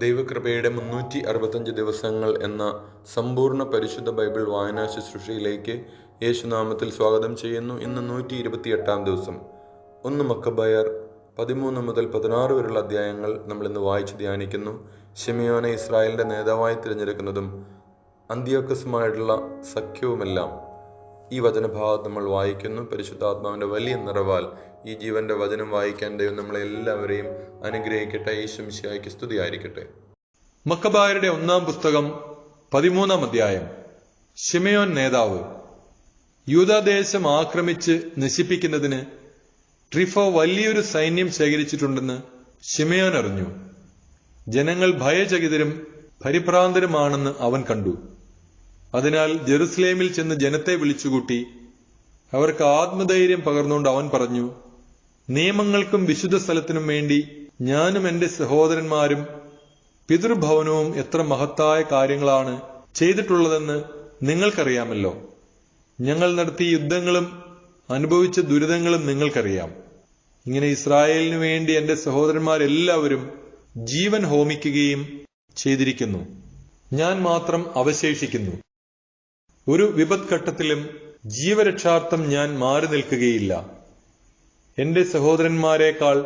ദൈവകൃപയുടെ 365 ദിവസങ്ങൾ എന്ന സമ്പൂർണ്ണ പരിശുദ്ധ ബൈബിൾ വായനാ ശുശ്രൂഷയിലേക്ക് യേശുനാമത്തിൽ സ്വാഗതം ചെയ്യുന്നു. ഇന്ന് 128-ാം ദിവസം. 1 മക്കബയർ 13 മുതൽ 16 വരെയുള്ള അധ്യായങ്ങൾ നമ്മൾ ഇന്ന് വായിച്ച് ധ്യാനിക്കുന്നു. ശിമെയോനെ ഇസ്രായേലിന്റെ നേതാവായി തിരഞ്ഞെടുക്കുന്നതും അന്ത്യോക്കസുമായിട്ടുള്ള സഖ്യവുമെല്ലാം ഈ വചനഭാഗത്ത് നമ്മൾ വായിക്കുന്നു. പരിശുദ്ധാത്മാവിന്റെ വലിയ നിറവാൽ ഈ ജീവന്റെ വചനം വായിക്കാൻ ദൈവം നമ്മളെല്ലാവരെയും അനുഗ്രഹിക്കട്ടെ. യേശു മിശിഹായ്ക്ക് സ്തുതിയായിരിക്കട്ടെ. മക്കബായരുടെ 1-ാം പുസ്തകം 13-ാം അധ്യായം. ശിമെയോൻ നേതാവ്. യൂദാദേശം ആക്രമിച്ച് നശിപ്പിക്കുന്നതിന് ട്രിഫോ വലിയൊരു സൈന്യം ശേഖരിച്ചിട്ടുണ്ടെന്ന് ശിമെയോൻ അറിഞ്ഞു. ജനങ്ങൾ ഭയചകിതരും പരിഭ്രാന്തരുമാണെന്ന് അവൻ കണ്ടു. അതിനാൽ ജെറുസലേമിൽ ചെന്ന് ജനത്തെ വിളിച്ചുകൂട്ടി അവർക്ക് ആത്മധൈര്യം പകർന്നുകൊണ്ട് അവൻ പറഞ്ഞു, നിയമങ്ങൾക്കും വിശുദ്ധ സ്ഥലത്തിനും വേണ്ടി ഞാനും എന്റെ സഹോദരന്മാരും പിതൃഭവനവും എത്ര മഹത്തായ കാര്യങ്ങളാണ് ചെയ്തിട്ടുള്ളതെന്ന് നിങ്ങൾക്കറിയാമല്ലോ. ഞങ്ങൾ നടത്തിയ യുദ്ധങ്ങളും അനുഭവിച്ച ദുരിതങ്ങളും നിങ്ങൾക്കറിയാം. ഇങ്ങനെ ഇസ്രായേലിനു വേണ്ടി എന്റെ സഹോദരന്മാരെല്ലാവരും ജീവൻ ഹോമിക്കുകയും ചെയ്തിരിക്കുന്നു. ഞാൻ മാത്രം അവശേഷിക്കുന്നു. ഒരു വിപത്ഘട്ടത്തിലും ജീവരക്ഷാർത്ഥം ഞാൻ മാറി നിൽക്കുകയില്ല. എന്റെ സഹോദരന്മാരെക്കാൾ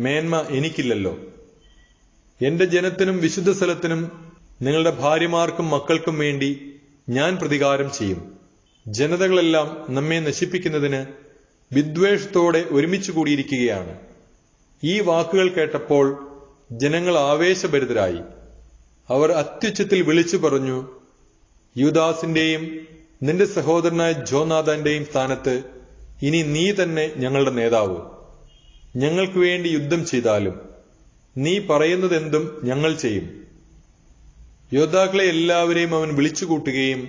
മേന്മ എനിക്കില്ലല്ലോ. എന്റെ ജനത്തിനും വിശുദ്ധ സ്ഥലത്തിനും നിങ്ങളുടെ ഭാര്യമാർക്കും മക്കൾക്കും വേണ്ടി ഞാൻ പ്രതികാരം ചെയ്യും. ജനതകളെല്ലാം നമ്മെ നശിപ്പിക്കുന്നതിന് വിദ്വേഷത്തോടെ ഒരുമിച്ച് കൂടിയിരിക്കുകയാണ്. ഈ വാക്കുകൾ കേട്ടപ്പോൾ ജനങ്ങൾ ആവേശഭരിതരായി. അവർ അത്യുച്ചത്തിൽ വിളിച്ചു പറഞ്ഞു, യൂദാസിന്റെയും നിന്റെ സഹോദരനായ ജോനാഥാന്റെയും സ്ഥാനത്ത് ഇനി നീ തന്നെ ഞങ്ങളുടെ നേതാവ്. ഞങ്ങൾക്ക് വേണ്ടി യുദ്ധം ചെയ്താലും നീ പറയുന്നതെന്തും ഞങ്ങൾ ചെയ്യും. യോദ്ധാക്കളെ എല്ലാവരെയും അവൻ വിളിച്ചുകൂട്ടുകയും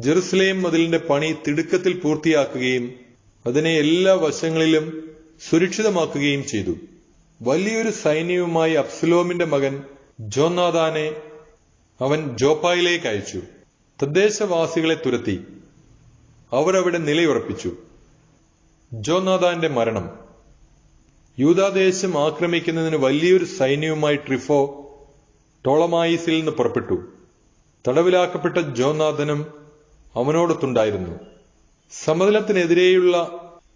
ജെറുസലേം മതിലിന്റെ പണി തിടുക്കത്തിൽ പൂർത്തിയാക്കുകയും അതിനെ എല്ലാ വശങ്ങളിലും സുരക്ഷിതമാക്കുകയും ചെയ്തു. വലിയൊരു സൈന്യവുമായി അബ്സലോമിന്റെ മകൻ ജോനാഥാനെ അവൻ ജോപ്പായിലേക്ക് അയച്ചു. തദ്ദേശവാസികളെ തുരത്തി. അവരവിടെ നിലയുറപ്പിച്ചു. ജോനാഥാന്റെ മരണം. യൂദാദേശം ആക്രമിക്കുന്നതിന് വലിയൊരു സൈന്യവുമായി ട്രിഫോ ടോളമായിസിൽ നിന്ന് പുറപ്പെട്ടു. തടവിലാക്കപ്പെട്ട ജോനാഥനും അവനോടൊത്തുണ്ടായിരുന്നു. സമതലത്തിനെതിരെയുള്ള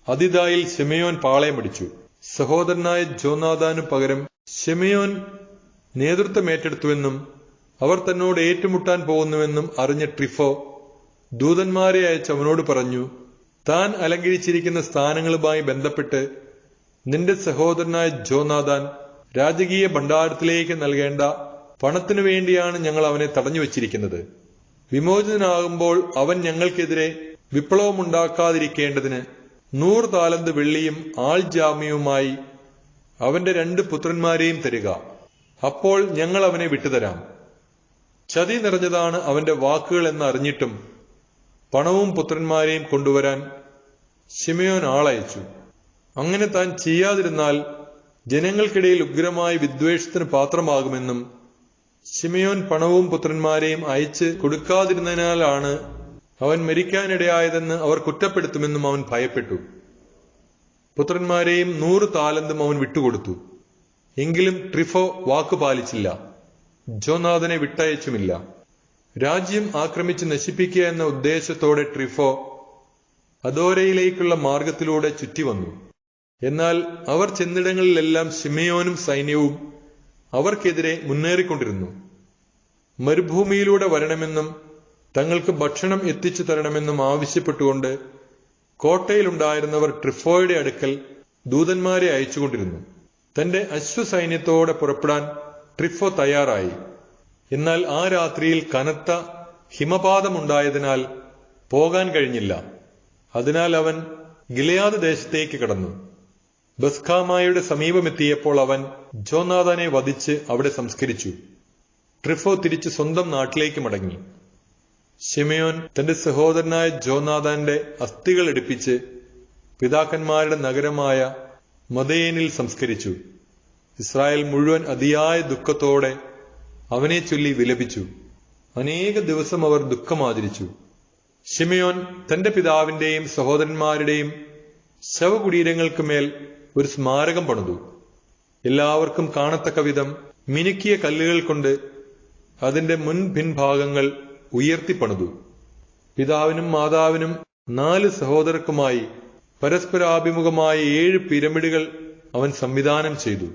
അതിദായിൽ ശിമെയോൻ പാളയമടിച്ചു. സഹോദരനായ ജോനാഥാനു പകരം ശിമെയോൻ നേതൃത്വമേറ്റെടുത്തുവെന്നും അവർ തന്നോട് ഏറ്റുമുട്ടാൻ പോകുന്നുവെന്നും അറിഞ്ഞ ട്രിഫോ ദൂതന്മാരെ അയച്ച് അവനോട് പറഞ്ഞു, താൻ അലങ്കരിച്ചിരിക്കുന്ന സ്ഥാനങ്ങളുമായി ബന്ധപ്പെട്ട് നിന്റെ സഹോദരനായ ജോനാഥാൻ രാജകീയ ഭണ്ഡാരത്തിലേക്ക് നൽകേണ്ട പണത്തിനു വേണ്ടിയാണ് ഞങ്ങൾ അവനെ തടഞ്ഞു വച്ചിരിക്കുന്നത്. വിമോചിതനാകുമ്പോൾ അവൻ ഞങ്ങൾക്കെതിരെ വിപ്ലവമുണ്ടാക്കാതിരിക്കേണ്ടതിന് 100 താലന്ത് വെള്ളിയും ആൾജാമ്യവുമായി അവന്റെ 2 പുത്രന്മാരെയും തരിക. അപ്പോൾ ഞങ്ങൾ അവനെ വിട്ടുതരാം. ചതി നിറഞ്ഞതാണ് അവന്റെ വാക്കുകൾ എന്നറിഞ്ഞിട്ടും പണവും പുത്രന്മാരെയും കൊണ്ടുവരാൻ ശിമെയോൻ ആളയച്ചു. അങ്ങനെ താൻ ചെയ്യാതിരുന്നാൽ ജനങ്ങൾക്കിടയിൽ ഉഗ്രമായ വിദ്വേഷത്തിന് പാത്രമാകുമെന്നും ശിമെയോൻ പണവും പുത്രന്മാരെയും അയച്ച് കൊടുക്കാതിരുന്നതിനാലാണ് അവൻ മരിക്കാനിടയായതെന്ന് അവർ കുറ്റപ്പെടുത്തുമെന്നും അവൻ ഭയപ്പെട്ടു. പുത്രന്മാരെയും 100 താലന്തും അവൻ വിട്ടുകൊടുത്തു. എങ്കിലും ട്രിഫോ വാക്കുപാലിച്ചില്ല. ജോനാഥനെ വിട്ടയച്ചുമില്ല. രാജ്യം ആക്രമിച്ച് നശിപ്പിക്കുക എന്ന ഉദ്ദേശത്തോടെ ട്രിഫോ അദോരയിലേക്കുള്ള മാർഗത്തിലൂടെ ചുറ്റിവന്നു. എന്നാൽ അവർ ചെന്നിടങ്ങളിലെല്ലാം ശിമെയോനും സൈന്യവും അവർക്കെതിരെ മുന്നേറിക്കൊണ്ടിരുന്നു. മരുഭൂമിയിലൂടെ വരണമെന്നും തങ്ങൾക്ക് ഭക്ഷണം എത്തിച്ചു തരണമെന്നും ആവശ്യപ്പെട്ടുകൊണ്ട് കോട്ടയിലുണ്ടായിരുന്നവർ ട്രിഫോയുടെ അടുക്കൽ ദൂതന്മാരെ അയച്ചുകൊണ്ടിരുന്നു. തന്റെ അശ്വസൈന്യത്തോടെ പുറപ്പെടാൻ ട്രിഫോ തയ്യാറായി. എന്നാൽ ആ രാത്രിയിൽ കനത്ത ഹിമപാതമുണ്ടായതിനാൽ പോകാൻ കഴിഞ്ഞില്ല. അതിനാൽ അവൻ ഗിലെയാദ് ദേശത്തേക്ക് കടന്നു. ബസ്കാമായുടെ സമീപമെത്തിയപ്പോൾ അവൻ ജോനാഥാനെ വധിച്ച് അവിടെ സംസ്കരിച്ചു. ട്രിഫോ തിരിച്ച് സ്വന്തം നാട്ടിലേക്ക് മടങ്ങി. ശിമെയോൻ തന്റെ സഹോദരനായ ജോനാഥാന്റെ അസ്ഥികൾ എടുപ്പിച്ച് പിതാക്കന്മാരുടെ നഗരമായ മദയേനിൽ സംസ്കരിച്ചു. ഇസ്രായേൽ മുഴുവൻ അതിയായ ദുഃഖത്തോടെ അവനെ ചൊല്ലി വിലപിച്ചു. അനേക ദിവസം അവർ ദുഃഖമാചരിച്ചു. ശിമെയോൻ തന്റെ പിതാവിന്റെയും സഹോദരന്മാരുടെയും ശവകുടീരങ്ങൾക്ക് മേൽ ഒരു സ്മാരകം പണിതു. എല്ലാവർക്കും കാണത്തക്ക വിധം മിനുക്കിയ കല്ലുകൾ കൊണ്ട് അതിന്റെ മുൻപിൻഭാഗങ്ങൾ ഉയർത്തിപ്പണിതു. പിതാവിനും മാതാവിനും 4 സഹോദരർക്കുമായി പരസ്പരാഭിമുഖമായ 7 പിരമിഡുകൾ അവൻ സംവിധാനം ചെയ്തു.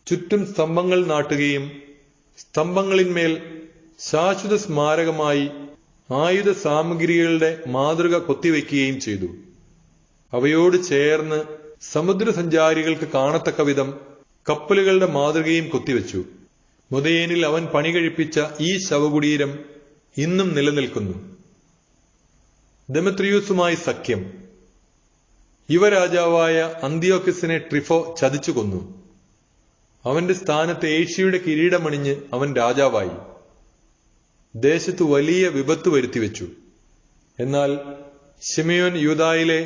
ചുറ്റും സ്തംഭങ്ങൾ നാട്ടുകയും സ്തംഭങ്ങളിന്മേൽ ശാശ്വത സ്മാരകമായി ആയുധ സാമഗ്രികളുടെ മാതൃക കൊത്തിവെക്കുകയും ചെയ്തു. അവയോട് ചേർന്ന് സമുദ്രസഞ്ചാരികൾക്ക് കാണത്തക്ക വിധം കപ്പലുകളുടെ മാതൃകയും കൊത്തിവെച്ചു. മുദയേനിൽ അവൻ പണി കഴിപ്പിച്ച ഈ ശവകുടീരം ഇന്നും നിലനിൽക്കുന്നു. ദെമത്രിയൂസുമായി സഖ്യം. യുവരാജാവായ അന്തിയോക്കസിനെ ട്രിഫോ ചതിച്ചു കൊന്നു. അവന്റെ സ്ഥാനത്ത് ഏഷ്യയുടെ കിരീടമണിഞ്ഞ് അവൻ രാജാവായി. ദേശത്ത് വലിയ വിപത്ത് വരുത്തിവെച്ചു. എന്നാൽ ശിമയോൻ യൂദായിലെ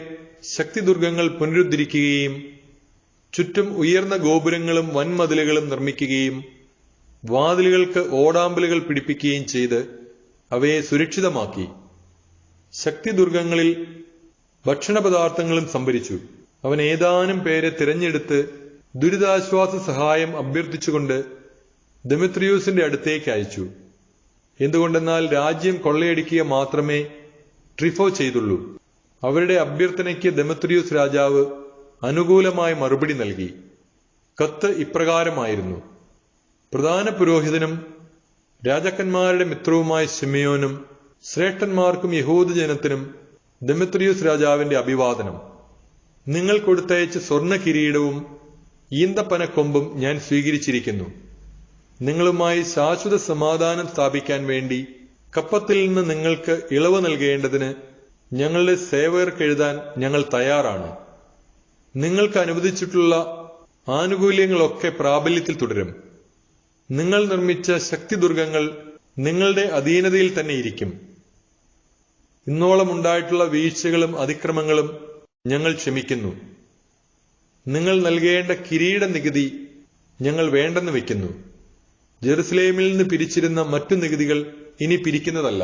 ശക്തിദുർഗങ്ങൾ പുനരുദ്ധരിക്കുകയും ചുറ്റും ഉയർന്ന ഗോപുരങ്ങളും വൻമതിലുകളും നിർമ്മിക്കുകയും വാതിലുകൾക്ക് ഓടാമ്പലുകൾ പിടിപ്പിക്കുകയും ചെയ്ത് അവയെ സുരക്ഷിതമാക്കി. ശക്തിദുർഗങ്ങളിൽ ഭക്ഷണപദാർത്ഥങ്ങളും സംഭരിച്ചു. അവൻ ഏതാനും പേരെ തിരഞ്ഞെടുത്ത് ദുരിതാശ്വാസ സഹായം അഭ്യർത്ഥിച്ചുകൊണ്ട് ദെമത്രിയൂസിന്റെ അടുത്തേക്ക് അയച്ചു. എന്തുകൊണ്ടെന്നാൽ രാജ്യം കൊള്ളയടിക്കുക മാത്രമേ ട്രിഫോ ചെയ്തുള്ളൂ. അവരുടെ അഭ്യർത്ഥനയ്ക്ക് ദെമത്രിയൂസ് രാജാവ് അനുകൂലമായ മറുപടി നൽകി. കത്ത് ഇപ്രകാരമായിരുന്നു: പ്രധാന പുരോഹിതനും രാജാക്കന്മാരുടെ മിത്രവുമായ ശിമയോനും ശ്രേഷ്ഠന്മാർക്കും യഹൂദജനത്തിനും ദെമത്രിയൂസ് രാജാവിന്റെ അഭിവാദനം. നിങ്ങൾ കൊടുത്തയച്ച സ്വർണ്ണ കിരീടവും ഈന്തപ്പനക്കൊമ്പും ഞാൻ സ്വീകരിച്ചിരിക്കുന്നു. നിങ്ങളുമായി ശാശ്വത സമാധാനം സ്ഥാപിക്കാൻ വേണ്ടി കപ്പത്തിൽ നിന്ന് നിങ്ങൾക്ക് ഇളവ് നൽകേണ്ടതിന് ഞങ്ങളുടെ സേവകർക്ക് എഴുതാൻ ഞങ്ങൾ തയ്യാറാണ്. നിങ്ങൾക്ക് അനുവദിച്ചിട്ടുള്ള ആനുകൂല്യങ്ങളൊക്കെ പ്രാബല്യത്തിൽ തുടരും. നിങ്ങൾ നിർമ്മിച്ച ശക്തിദുർഗങ്ങൾ നിങ്ങളുടെ അധീനതയിൽ തന്നെ ഇരിക്കും. ഇന്നോളം ഉണ്ടായിട്ടുള്ള വീഴ്ചകളും അതിക്രമങ്ങളും ഞങ്ങൾ ക്ഷമിക്കുന്നു. നിങ്ങൾ നൽകേണ്ട കിരീട നികുതി ഞങ്ങൾ വേണ്ടെന്ന് വെക്കുന്നു. ജെറുസലേമിൽ നിന്ന് പിരിച്ചിരുന്ന മറ്റു നികുതികൾ ഇനി പിരിക്കുന്നതല്ല.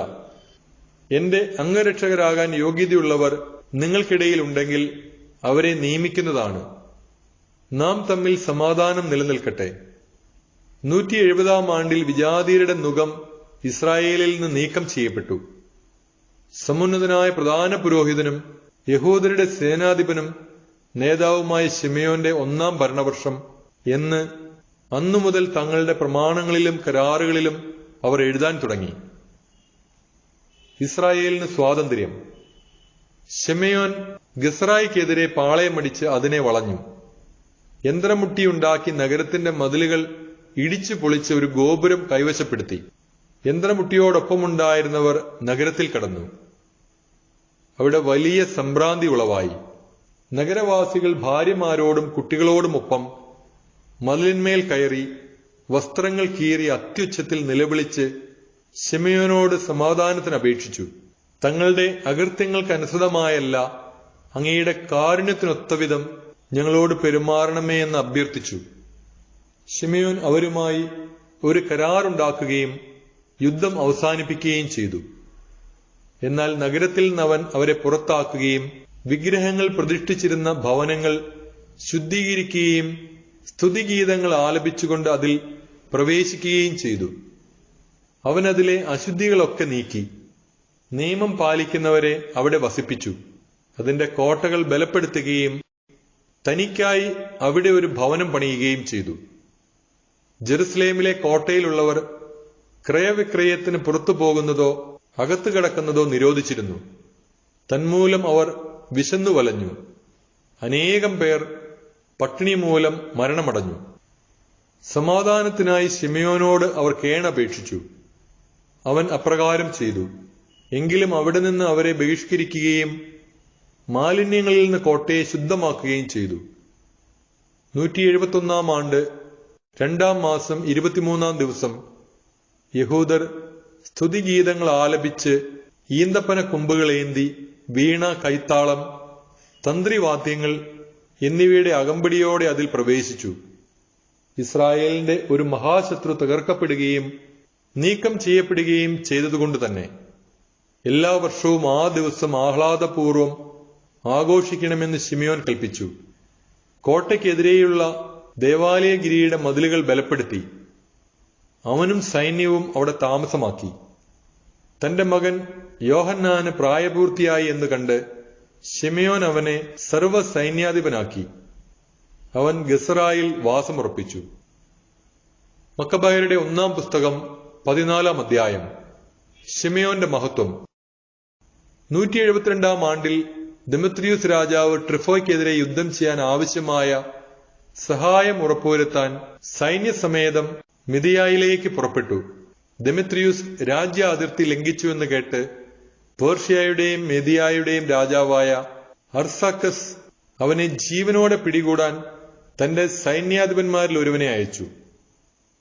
എന്റെ അംഗരക്ഷകരാകാൻ യോഗ്യതയുള്ളവർ നിങ്ങൾക്കിടയിൽ ഉണ്ടെങ്കിൽ അവരെ നിയമിക്കുന്നതാണ്. നാം തമ്മിൽ സമാധാനം നിലനിൽക്കട്ടെ. 170 ആണ്ടിൽ വിജാതീയരുടെ നുകം ഇസ്രായേലിൽ നിന്ന് നീക്കം ചെയ്യപ്പെട്ടു. സമുന്നതനായ പ്രധാന പുരോഹിതനും യഹൂദരുടെ സേനാധിപനും നേതാവുമായ ശിമയോന്റെ 1-ാം ഭരണവർഷം എന്ന് അന്നു മുതൽ തങ്ങളുടെ പ്രമാണങ്ങളിലും കരാറുകളിലും അവർ എഴുതാൻ തുടങ്ങി. ഇസ്രായേലിന് സ്വാതന്ത്ര്യം. ശിമയോൻ ഗസ്രായിക്കെതിരെ പാളയമടിച്ച് അതിനെ വളഞ്ഞു. യന്ത്രമുട്ടിയുണ്ടാക്കി നഗരത്തിന്റെ മതിലുകൾ ഇടിച്ചു പൊളിച്ച് ഒരു ഗോപുരം കൈവശപ്പെടുത്തി. യന്ത്രമുട്ടിയോടൊപ്പമുണ്ടായിരുന്നവർ നഗരത്തിൽ കടന്നു. അവിടെ വലിയ സംഭ്രാന്തി ഉളവായി. നഗരവാസികൾ ഭാര്യമാരോടും കുട്ടികളോടുമൊപ്പം മതിലിന്മേൽ കയറി വസ്ത്രങ്ങൾ കീറി അത്യുച്ചത്തിൽ നിലവിളിച്ച് ശിമയോനോട് സമാധാനത്തിന് അപേക്ഷിച്ചു. തങ്ങളുടെ അകൃത്യങ്ങൾക്കനുസൃതമായല്ല, അങ്ങയുടെ കാരുണ്യത്തിനൊത്തവിധം ഞങ്ങളോട് പെരുമാറണമേ എന്ന് അഭ്യർത്ഥിച്ചു. ശിമയോൻ അവരുമായി ഒരു കരാറുണ്ടാക്കുകയും യുദ്ധം അവസാനിപ്പിക്കുകയും ചെയ്തു. എന്നാൽ നഗരത്തിൽ നിന്ന് അവൻ അവരെ പുറത്താക്കുകയും വിഗ്രഹങ്ങൾ പ്രതിഷ്ഠിച്ചിരുന്ന ഭവനങ്ങൾ ശുദ്ധീകരിക്കുകയും സ്തുതിഗീതങ്ങൾ ആലപിച്ചുകൊണ്ട് അതിൽ പ്രവേശിക്കുകയും ചെയ്തു. അവൻ അതിലെ അശുദ്ധികളൊക്കെ നീക്കി നിയമം പാലിക്കുന്നവരെ അവിടെ വസിപ്പിച്ചു. അതിന്റെ കോട്ടകൾ ബലപ്പെടുത്തുകയും തനിക്കായി അവിടെ ഒരു ഭവനം പണിയുകയും ചെയ്തു. ജെറുസലേമിലെ കോട്ടയിലുള്ളവർ ക്രയവിക്രയത്തിന് പുറത്തു പോകുന്നതോ അകത്തു കടക്കുന്നതോ നിരോധിച്ചിരുന്നു. തന്മൂലം അവർ വിശന്നു വലഞ്ഞു. അനേകം പേർ പട്ടിണി മൂലം മരണമടഞ്ഞു. സമാധാനത്തിനായി ശിമയോനോട് അവർ കേണപേക്ഷിച്ചു. അവൻ അപ്രകാരം ചെയ്തു. എങ്കിലും അവിടെ നിന്ന് അവരെ ബഹിഷ്കരിക്കുകയും മാലിന്യങ്ങളിൽ നിന്ന് കോട്ടയെ ശുദ്ധമാക്കുകയും ചെയ്തു. 171 ആണ്ട് 2-ാം മാസം 23-ാം ദിവസം യഹൂദർ സ്തുതിഗീതങ്ങൾ ആലപിച്ച് ഈന്തപ്പന കൊമ്പുകളേന്തി വീണ, കൈത്താളം, തന്ത്രിവാദ്യങ്ങൾ എന്നിവയുടെ അകമ്പടിയോടെ അതിൽ പ്രവേശിച്ചു. ഇസ്രായേലിന്റെ ഒരു മഹാശത്രു തകർക്കപ്പെടുകയും നീക്കം ചെയ്യപ്പെടുകയും ചെയ്തതുകൊണ്ട് തന്നെ എല്ലാ വർഷവും ആ ദിവസം ആഹ്ലാദപൂർവം ആഘോഷിക്കണമെന്ന് ശിമയോൻ കൽപ്പിച്ചു. കോട്ടയ്ക്കെതിരെയുള്ള ദേവാലയഗിരിയുടെ മതിലുകൾ ബലപ്പെടുത്തി. അവനും സൈന്യവും അവിടെ താമസമാക്കി. തന്റെ മകൻ യോഹന്നാന് പ്രായപൂർത്തിയായി എന്ന് കണ്ട് ശിമയോൻ അവനെ സർവ്വ സൈന്യാധിപനാക്കി. അവൻ ഗസറായിൽ വാസമുറപ്പിച്ചു. മക്കബായരുടെ 1-ാം പുസ്തകം 14-ാം അധ്യായം. ശിമയോന്റെ മഹത്വം. 172-ാം ആണ്ടിൽ ദെമത്രിയൂസ് രാജാവ് ട്രിഫോയ്ക്കെതിരെ യുദ്ധം ചെയ്യാൻ ആവശ്യമായ സഹായം ഉറപ്പുവരുത്താൻ സൈന്യസമേതം മിതിയായിലേക്ക് പുറപ്പെട്ടു. ദെമത്രിയൂസ് രാജ്യ അതിർത്തി ലംഘിച്ചുവെന്ന് കേട്ട് പേർഷ്യയുടെയും മെതിയായുടെയും രാജാവായ അർസാക്കസ് അവനെ ജീവനോടെ പിടികൂടാൻ തന്റെ സൈന്യാധിപന്മാരിൽ ഒരുവനെ അയച്ചു.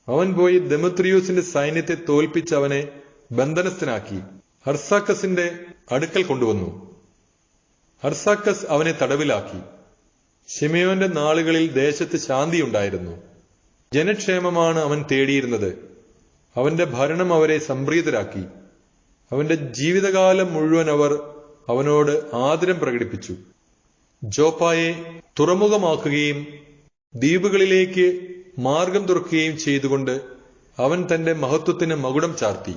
അവൻ പോയി ദെമത്രിയൂസിന്റെ സൈന്യത്തെ തോൽപ്പിച്ച് അവനെ ബന്ധനസ്ഥനാക്കി അർസാക്കസിന്റെ അടുക്കൽ കൊണ്ടുവന്നു. അർസാക്കസ് അവനെ തടവിലാക്കി. ശിമയോന്റെ നാളുകളിൽ ദേശത്ത് ശാന്തിയുണ്ടായിരുന്നു. ജനക്ഷേമമാണ് അവൻ തേടിയിരുന്നത്. അവന്റെ ഭരണം അവരെ സംപ്രീതരാക്കി. അവന്റെ ജീവിതകാലം മുഴുവൻ അവർ അവനോട് ആദരം പ്രകടിപ്പിച്ചു. ജോപ്പായെ തുറമുഖമാക്കുകയും ദ്വീപുകളിലേക്ക് മാർഗം തുറക്കുകയും ചെയ്തുകൊണ്ട് അവൻ തന്റെ മഹത്വത്തിന് മകുടം ചാർത്തി.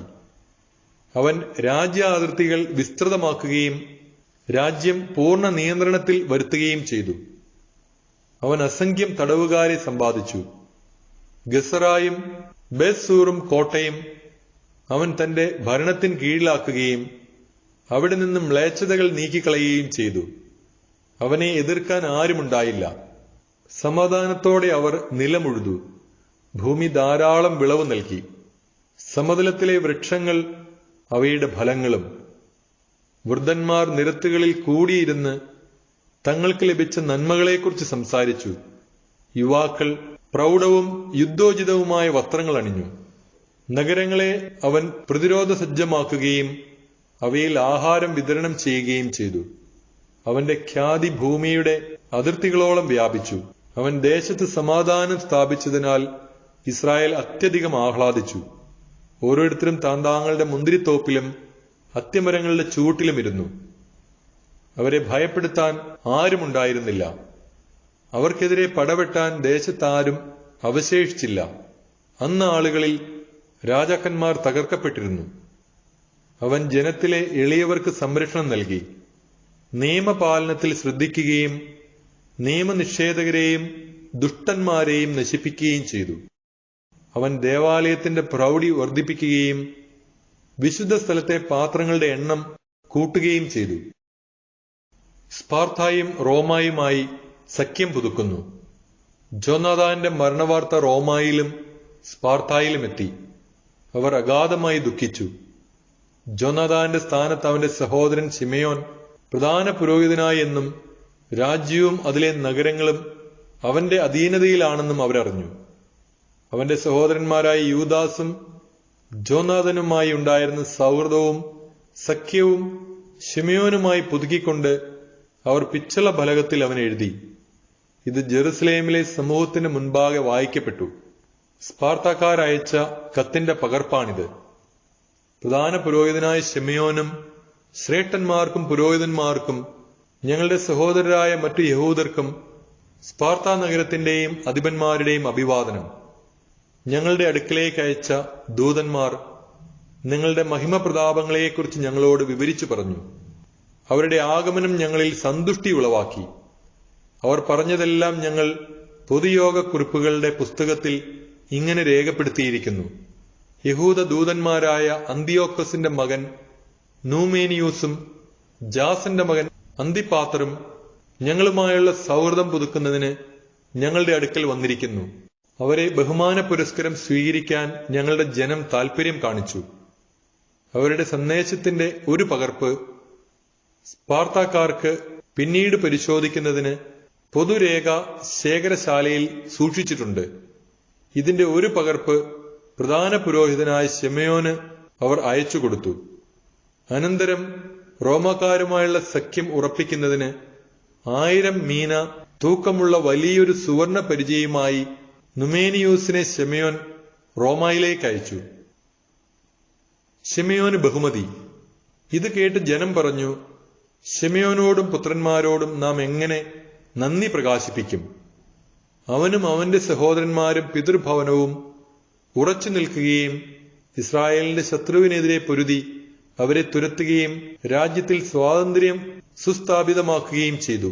അവൻ രാജ്യ അതിർത്തികൾ വിസ്തൃതമാക്കുകയും രാജ്യം പൂർണ്ണ നിയന്ത്രണത്തിൽ വരുത്തുകയും ചെയ്തു. അവൻ അസംഖ്യം തടവുകാരെ സമ്പാദിച്ചു. ഗസറായും ബേസൂറും കോട്ടയും അവൻ തന്റെ ഭരണത്തിന് കീഴിലാക്കുകയും അവിടെ നിന്നും മ്ലേച്ഛതകൾ നീക്കിക്കളയുകയും ചെയ്തു. അവനെ എതിർക്കാൻ ആരുമുണ്ടായില്ല. സമാധാനത്തോടെ അവർ നിലമുഴുതു. ഭൂമി ധാരാളം വിളവ് നൽകി. സമതലത്തിലെ വൃക്ഷങ്ങൾ അവയുടെ ഫലങ്ങളും. വൃദ്ധന്മാർ നിരത്തുകളിൽ കൂടിയിരുന്ന് തങ്ങൾക്ക് ലഭിച്ച നന്മകളെക്കുറിച്ച് സംസാരിച്ചു. യുവാക്കൾ പ്രൗഢവും യുദ്ധോചിതവുമായ വസ്ത്രങ്ങൾ അണിഞ്ഞു. നഗരങ്ങളെ അവൻ പ്രതിരോധ സജ്ജമാക്കുകയും അവയിൽ ആഹാരം വിതരണം ചെയ്യുകയും ചെയ്തു. അവന്റെ ഖ്യാതി ഭൂമിയുടെ അതിർത്തികളോളം വ്യാപിച്ചു. അവൻ ദേശത്ത് സമാധാനം സ്ഥാപിച്ചതിനാൽ ഇസ്രായേൽ അത്യധികം ആഹ്ലാദിച്ചു. ഓരോരുത്തരും താന്താങ്ങളുടെ മുന്തിരിത്തോപ്പിലും അത്തിമരങ്ങളുടെ ചൂട്ടിലും ഇരുന്നു. അവരെ ഭയപ്പെടുത്താൻ ആരുമുണ്ടായിരുന്നില്ല. അവർക്കെതിരെ പടവെട്ടാൻ ദേശത്താരും അവശേഷിച്ചില്ല. അന്ന് ആളുകളിൽ രാജാക്കന്മാർ തകർക്കപ്പെട്ടിരുന്നു. അവൻ ജനത്തിലെ എളിയവർക്ക് സംരക്ഷണം നൽകി. നിയമപാലനത്തിൽ ശ്രദ്ധിക്കുകയും നിയമനിഷേധകരെയും ദുഷ്ടന്മാരെയും നശിപ്പിക്കുകയും ചെയ്തു. അവൻ ദേവാലയത്തിന്റെ പ്രൗഢി വർദ്ധിപ്പിക്കുകയും വിശുദ്ധ സ്ഥലത്തെ പാത്രങ്ങളുടെ എണ്ണം കൂട്ടുകയും ചെയ്തു. സ്പാർത്തായും റോമായുമായി സഖ്യം പുതുക്കുന്നു. ജോനാഥാന്റെ മരണവാർത്ത റോമായിലും സ്പാർത്തായിലും എത്തി. അവർ അഗാധമായി ദുഃഖിച്ചു. ജോനാഥാന്റെ സ്ഥാനത്ത് അവന്റെ സഹോദരൻ ശിമയോൻ പ്രധാന പുരോഹിതനായി എന്നും രാജ്യവും അതിലെ നഗരങ്ങളും അവന്റെ അധീനതയിലാണെന്നും അവരറിഞ്ഞു. അവന്റെ സഹോദരന്മാരായ യൂദാസും ജോനാഥനുമായി ഉണ്ടായിരുന്ന സൗഹൃദവും സഖ്യവും ശിമയോനുമായി പുതുക്കിക്കൊണ്ട് അവർ പിച്ചള ഫലകത്തിൽ അവൻ എഴുതി. ഇത് ജെറുസലേമിലെ സമൂഹത്തിന് മുൻപാകെ വായിക്കപ്പെട്ടു. സ്പാർത്താക്കാരയച്ച കത്തിന്റെ പകർപ്പാണിത്. പ്രധാന പുരോഹിതനായ ശിമയോനും ശ്രേഷ്ഠന്മാർക്കും പുരോഹിതന്മാർക്കും ഞങ്ങളുടെ സഹോദരരായ മറ്റു യഹൂദർക്കും സ്പാർത്താ നഗരത്തിന്റെയും അധിപന്മാരുടെയും അഭിവാദനം. ഞങ്ങളുടെ അടുക്കലേക്ക് അയച്ച ദൂതന്മാർ നിങ്ങളുടെ മഹിമപ്രതാപങ്ങളെക്കുറിച്ച് ഞങ്ങളോട് വിവരിച്ചു പറഞ്ഞു. അവരുടെ ആഗമനം ഞങ്ങളിൽ സന്തുഷ്ടി ഉളവാക്കി. അവർ പറഞ്ഞതെല്ലാം ഞങ്ങൾ പൊതുയോഗ കുറിപ്പുകളുടെ പുസ്തകത്തിൽ ഇങ്ങനെ രേഖപ്പെടുത്തിയിരിക്കുന്നു. യഹൂദ ദൂതന്മാരായ അന്തിയോക്കസിന്റെ മകൻ നൂമേനിയൂസും ജാസന്റെ മകൻ അന്തിപാത്തറും ഞങ്ങളുമായുള്ള സൗഹൃദം പുതുക്കുന്നതിന് ഞങ്ങളുടെ അടുക്കൽ വന്നിരിക്കുന്നു. അവരെ ബഹുമാന പുരസ്കരം സ്വീകരിക്കാൻ ഞങ്ങളുടെ ജനം താൽപര്യം കാണിച്ചു. അവരുടെ സന്ദേശത്തിന്റെ ഒരു പകർപ്പ് സ്പാർത്താക്കാർക്ക് പിന്നീട് പരിശോധിക്കുന്നതിന് പൊതുരേഖ ശേഖരശാലയിൽ സൂക്ഷിച്ചിട്ടുണ്ട്. ഇതിന്റെ ഒരു പകർപ്പ് പ്രധാന പുരോഹിതനായ ശിമയോന് അവർ അയച്ചുകൊടുത്തു. അനന്തരം റോമാക്കാരുമായുള്ള സഖ്യം ഉറപ്പിക്കുന്നതിന് 1000 മീന തൂക്കമുള്ള വലിയൊരു സുവർണ പരിചയമായി നുമേനിയൂസിനെ ശിമയോൻ റോമായിലേക്ക് അയച്ചു. ശിമയോന് ബഹുമതി. ഇത് കേട്ട് ജനം പറഞ്ഞു, ശിമയോനോടും പുത്രന്മാരോടും നാം എങ്ങനെ നന്ദി പ്രകാശിപ്പിക്കും? അവനും അവന്റെ സഹോദരന്മാരും പിതൃഭവനവും ഉറച്ചു നിൽക്കുകയും ഇസ്രായേലിന്റെ ശത്രുവിനെതിരെ പൊരുതി അവരെ തുരത്തുകയും രാജ്യത്തിൽ സ്വാതന്ത്ര്യം സുസ്ഥാപിതമാക്കുകയും ചെയ്തു.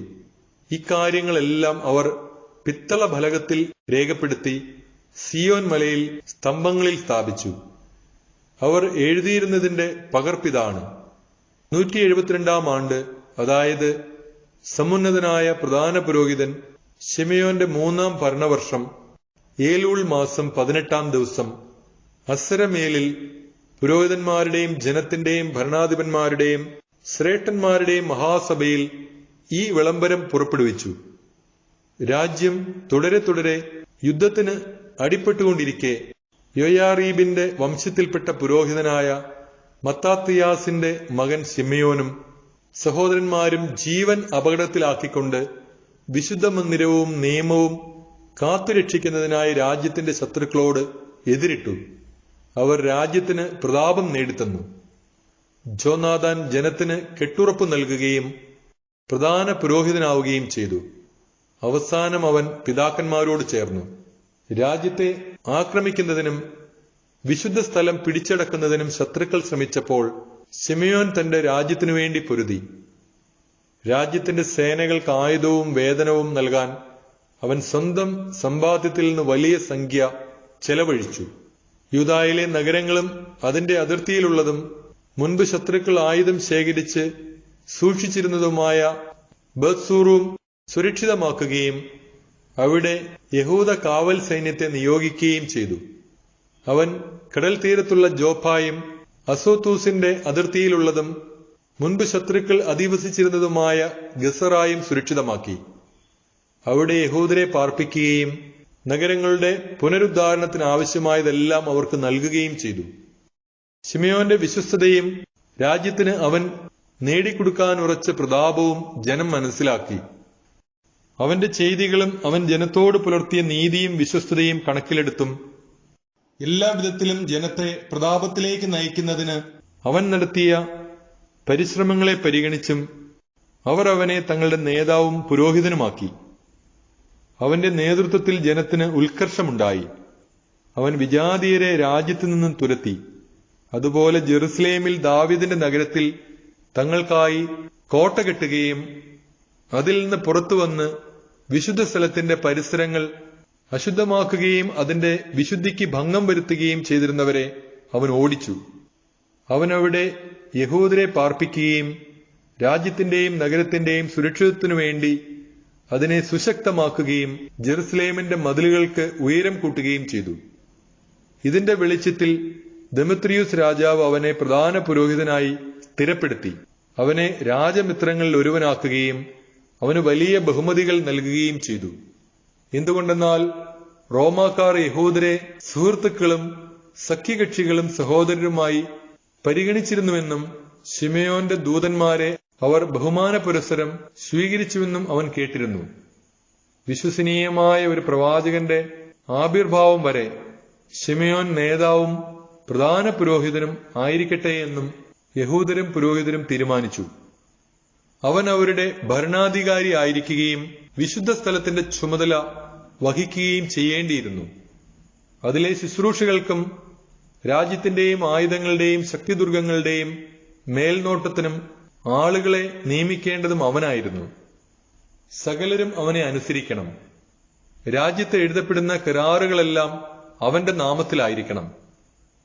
ഇക്കാര്യങ്ങളെല്ലാം അവർ പിത്തള ഫലകത്തിൽ രേഖപ്പെടുത്തി സിയോൻ മലയിൽ സ്തംഭങ്ങളിൽ സ്ഥാപിച്ചു. അവർ എഴുതിയിരുന്നതിന്റെ പകർപ്പിതാണ്. 172 ആണ്ട്, അതായത് സമുന്നതനായ പ്രധാന പുരോഹിതൻ ശിമെയോന്റെ 3-ാം ഭരണവർഷം ഏലൂൾ മാസം 18-ാം ദിവസം അസരമേലിൽ പുരോഹിതന്മാരുടെയും ജനത്തിന്റെയും ഭരണാധിപന്മാരുടെയും ശ്രേഷ്ഠന്മാരുടെയും മഹാസഭയിൽ ഈ വിളംബരം പുറപ്പെടുവിച്ചു. രാജ്യം തുടരെ തുടരെ യുദ്ധത്തിന് അടിപ്പെട്ടുകൊണ്ടിരിക്കെ യോയാറീബിന്റെ വംശത്തിൽപ്പെട്ട പുരോഹിതനായ മത്താത്തിയാസിന്റെ മകൻ ശിമെയോനും സഹോദരന്മാരും ജീവൻ അപകടത്തിലാക്കിക്കൊണ്ട് വിശുദ്ധ മന്ദിരവും നിയമവും കാത്തുരക്ഷിക്കുന്നതിനായി രാജ്യത്തിന്റെ ശത്രുക്കളോട് എതിരിട്ടു. അവർ രാജ്യത്തിന് പ്രതാപം നേടിത്തന്നു. ജോനാഥാൻ ജനത്തിന് കെട്ടുറപ്പ് നൽകുകയും പ്രധാന പുരോഹിതനാവുകയും ചെയ്തു. അവസാനം അവൻ പിതാക്കന്മാരോട് ചേർന്നു. രാജ്യത്തെ ആക്രമിക്കുന്നതിനും വിശുദ്ധ സ്ഥലം പിടിച്ചടക്കുന്നതിനും ശത്രുക്കൾ ശ്രമിച്ചപ്പോൾ ശിമെയോൻ തന്റെ രാജ്യത്തിനു വേണ്ടി പൊരുതി. രാജ്യത്തിന്റെ സേനകൾക്ക് ആയുധവും വേതനവും നൽകാൻ അവൻ സ്വന്തം സമ്പാദ്യത്തിൽ നിന്ന് വലിയ സംഖ്യ ചെലവഴിച്ചു. യൂദായിലെ നഗരങ്ങളും അതിന്റെ അതിർത്തിയിലുള്ളതും മുൻപ് ശത്രുക്കൾ ആയുധം ശേഖരിച്ച് സൂക്ഷിച്ചിരുന്നതുമായ ബത്സൂറും സുരക്ഷിതമാക്കുകയും അവിടെ യഹൂദ കാവൽ സൈന്യത്തെ നിയോഗിക്കുകയും ചെയ്തു. അവൻ കടൽ തീരത്തുള്ള ജോഫായും അസോത്തൂസിന്റെ അതിർത്തിയിലുള്ളതും മുൻപ് ശത്രുക്കൾ അധിവസിച്ചിരുന്നതുമായ ഗസറായും സുരക്ഷിതമാക്കി. അവിടെ യഹൂദരെ പാർപ്പിക്കുകയും നഗരങ്ങളുടെ പുനരുദ്ധാരണത്തിന് ആവശ്യമായതെല്ലാം അവർക്ക് നൽകുകയും ചെയ്തു. ശിമെയോന്റെ വിശ്വസ്തതയും രാജ്യത്തിന് അവൻ നേടിക്കൊടുക്കാനുറച്ച പ്രതാപവും ജനം മനസ്സിലാക്കി. അവന്റെ ചെയ്തികളും അവൻ ജനത്തോട് പുലർത്തിയ നീതിയും വിശ്വസ്തതയും കണക്കിലെടുത്തും എല്ലാവിധത്തിലും ജനത്തെ പ്രതാപത്തിലേക്ക് നയിക്കുന്നതിന് അവൻ നടത്തിയ പരിശ്രമങ്ങളെ പരിഗണിച്ചും അവർ അവനെ തങ്ങളുടെ നേതാവും പുരോഹിതനുമാക്കി. അവന്റെ നേതൃത്വത്തിൽ ജനത്തിന് ഉത്കർഷമുണ്ടായി. അവൻ വിജാതീയരെ രാജ്യത്തു നിന്നും തുരത്തി. അതുപോലെ ജെറുസലേമിൽ ദാവീദിന്റെ നഗരത്തിൽ തങ്ങൾക്കായി കോട്ട കെട്ടുകയും അതിൽ നിന്ന് പുറത്തുവന്ന് വിശുദ്ധ സ്ഥലത്തിന്റെ പരിസരങ്ങൾ അശുദ്ധമാക്കുകയും അതിന്റെ വിശുദ്ധിക്ക് ഭംഗം വരുത്തുകയും ചെയ്തിരുന്നവരെ അവൻ ഓടിച്ചു. അവൻ അവിടെ യഹൂദരെ പാർപ്പിക്കുകയും രാജ്യത്തിന്റെയും നഗരത്തിന്റെയും സുരക്ഷിതത്തിനു വേണ്ടി അതിനെ സുശക്തമാക്കുകയും ജെറുസലേമിന്റെ മതിലുകൾക്ക് ഉയരം കൂട്ടുകയും ചെയ്തു. ഇതിന്റെ വെളിച്ചത്തിൽ ദെമത്രിയൂസ് രാജാവ് അവനെ പ്രധാന പുരോഹിതനായി സ്ഥിരപ്പെടുത്തി. അവനെ രാജമിത്രങ്ങളിൽ ഒരുവനാക്കുകയും അവന് വലിയ ബഹുമതികൾ നൽകുകയും ചെയ്തു. എന്തുകൊണ്ടെന്നാൽ റോമാക്കാർ യഹൂദരെ സുഹൃത്തുക്കളും സഖ്യകക്ഷികളും സഹോദരരുമായി പരിഗണിച്ചിരുന്നുവെന്നും ശിമെയോന്റെ ദൂതന്മാരെ അവർ ബഹുമാന പുരസ്സരം സ്വീകരിച്ചുവെന്നും അവൻ കേട്ടിരുന്നു. വിശ്വസനീയമായ ഒരു പ്രവാചകന്റെ ആവിർഭാവം വരെ ശിമെയോൻ നേതാവും പ്രധാന പുരോഹിതനും ആയിരിക്കട്ടെ എന്നും യഹൂദരും പുരോഹിതരും തീരുമാനിച്ചു. അവൻ അവരുടെ ഭരണാധികാരി ആയിരിക്കുകയും വിശുദ്ധ സ്ഥലത്തിന്റെ ചുമതല വഹിക്കുകയും ചെയ്യേണ്ടിയിരുന്നു. അതിലെ ശുശ്രൂഷകൾക്കും രാജ്യത്തിന്റെയും ആയുധങ്ങളുടെയും ശക്തിദുർഗങ്ങളുടെയും മേൽനോട്ടത്തിനും ആളുകളെ നിയമിക്കേണ്ടതും അവനായിരുന്നു. സകലരും അവനെ അനുസരിക്കണം. രാജ്യത്ത് എഴുതപ്പെടുന്ന കരാറുകളെല്ലാം അവന്റെ നാമത്തിലായിരിക്കണം.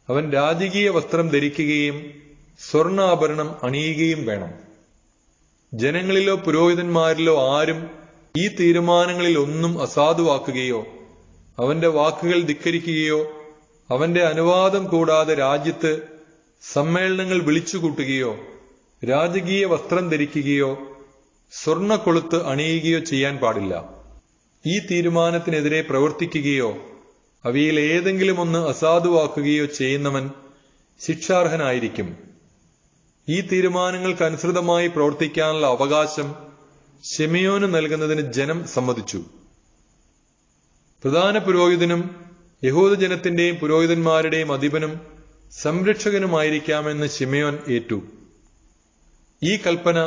അവൻ രാജകീയ വസ്ത്രം ധരിക്കുകയും സ്വർണ്ണാഭരണം അണിയുകയും വേണം. ജനങ്ങളിലോ പുരോഹിതന്മാരിലോ ആരും ഈ തീരുമാനങ്ങളിൽ ഒന്നും അസാധുവാക്കുകയോ അവന്റെ വാക്കുകൾ ധിക്കരിക്കുകയോ അവന്റെ അനുവാദം കൂടാതെ രാജ്യത്ത് സമ്മേളനങ്ങൾ വിളിച്ചുകൂട്ടുകയോ രാജകീയ വസ്ത്രം ധരിക്കുകയോ സ്വർണ്ണക്കൊളുത്ത് അണിയുകയോ ചെയ്യാൻ പാടില്ല. ഈ തീരുമാനത്തിനെതിരെ പ്രവർത്തിക്കുകയോ അവയിൽ ഏതെങ്കിലും ഒന്ന് അസാധുവാക്കുകയോ ചെയ്യുന്നവൻ ശിക്ഷാർഹനായിരിക്കും. ഈ തീരുമാനങ്ങൾക്കനുസൃതമായി പ്രവർത്തിക്കാനുള്ള അവകാശം ശിമെയോന് നൽകുന്നതിന് ജനം സമ്മതിച്ചു. പ്രധാന പുരോഹിതനും യഹൂദജനത്തിന്റെയും പുരോഹിതന്മാരുടെയും അധിപനും സംരക്ഷകനുമായിരിക്കാമെന്ന് ശിമെയോൻ ഏറ്റു. ഈ കൽപ്പന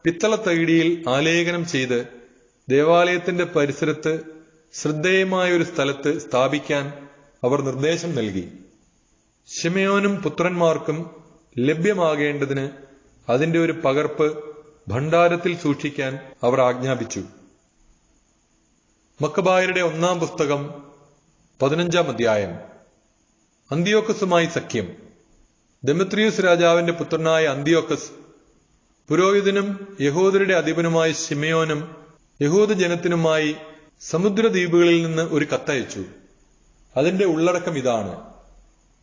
പിത്തളത്തകിടിയിൽ ആലേഖനം ചെയ്ത് ദേവാലയത്തിന്റെ പരിസരത്ത് ശ്രദ്ധേയമായ ഒരു സ്ഥലത്ത് സ്ഥാപിക്കാൻ അവർ നിർദ്ദേശം നൽകി. ശിമയോനും പുത്രന്മാർക്കും ലഭ്യമാകേണ്ടതിന് അതിന്റെ ഒരു പകർപ്പ് ഭണ്ഡാരത്തിൽ സൂക്ഷിക്കാൻ അവർ ആജ്ഞാപിച്ചു. മക്കബായരുടെ 1-ാം പുസ്തകം 15-ാം അധ്യായം. അന്തിയോക്കസുമായി സഖ്യം. ദെമത്രിയൂസ് രാജാവിന്റെ പുത്രനായ അന്തിയോക്കസ് പുരോഹിതനും യഹൂദരുടെ അധിപനുമായ ശിമയോനും യഹൂദ ജനത്തിനുമായി സമുദ്രദ്വീപുകളിൽ നിന്ന് ഒരു കത്തയച്ചു. അതിന്റെ ഉള്ളടക്കം ഇതാണ്: